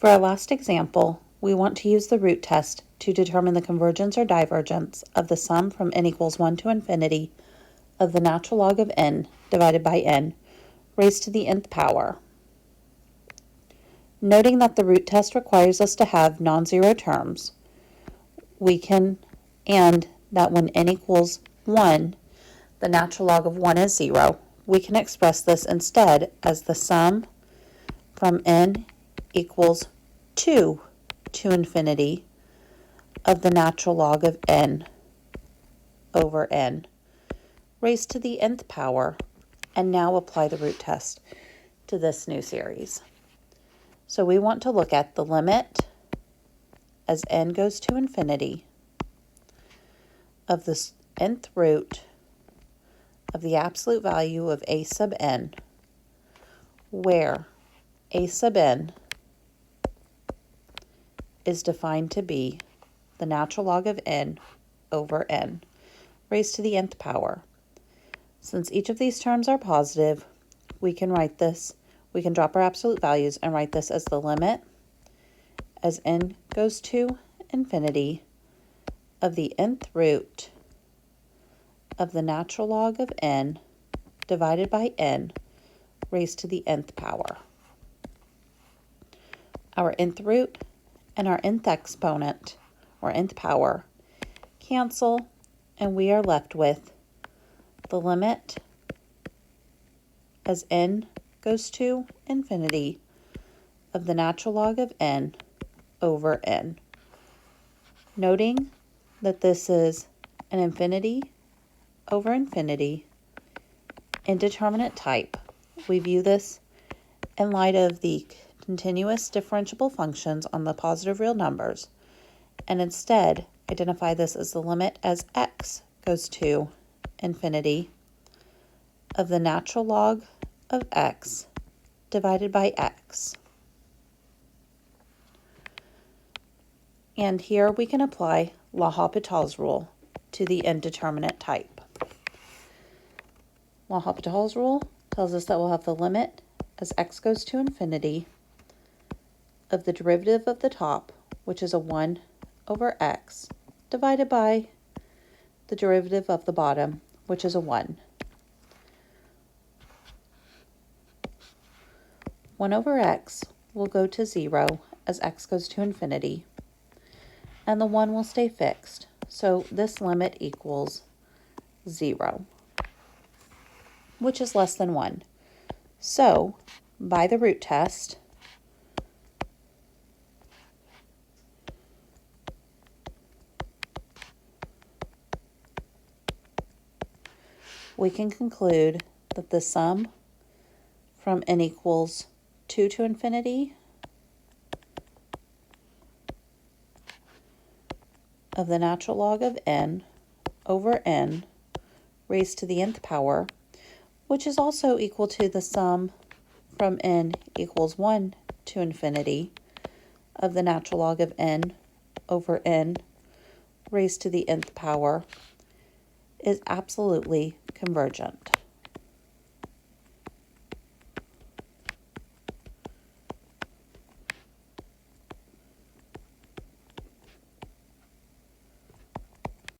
For our last example, we want to use the root test to determine the convergence or divergence of the sum from n equals 1 to infinity of the natural log of n divided by n raised to the nth power. Noting that the root test requires us to have non-zero terms, and that when n equals 1, the natural log of 1 is 0, we can express this instead as the sum from n equals 2 to infinity of the natural log of n over n raised to the nth power, and now apply the root test to this new series. So we want to look at the limit as n goes to infinity of the nth root of the absolute value of a sub n, where a sub n is defined to be the natural log of n over n raised to the nth power. Since each of these terms are positive, we can drop our absolute values and write this as the limit as n goes to infinity of the nth root of the natural log of n divided by n raised to the nth power. Our nth root and our nth exponent, or nth power, cancel, and we are left with the limit as n goes to infinity of the natural log of n over n. Noting that this is an infinity over infinity indeterminate type, we view this in light of the continuous differentiable functions on the positive real numbers, and instead identify this as the limit as x goes to infinity of the natural log of x divided by x. And here we can apply L'Hopital's rule to the indeterminate type. L'Hopital's rule tells us that we'll have the limit as x goes to infinity of the derivative of the top, which is a 1 over x, divided by the derivative of the bottom, which is a 1. 1 over x will go to 0 as x goes to infinity, and the 1 will stay fixed, so this limit equals 0, which is less than 1. So, by the root test, we can conclude that the sum from n equals 2 to infinity of the natural log of n over n raised to the nth power, which is also equal to the sum from n equals 1 to infinity of the natural log of n over n raised to the nth power, is absolutely convergent.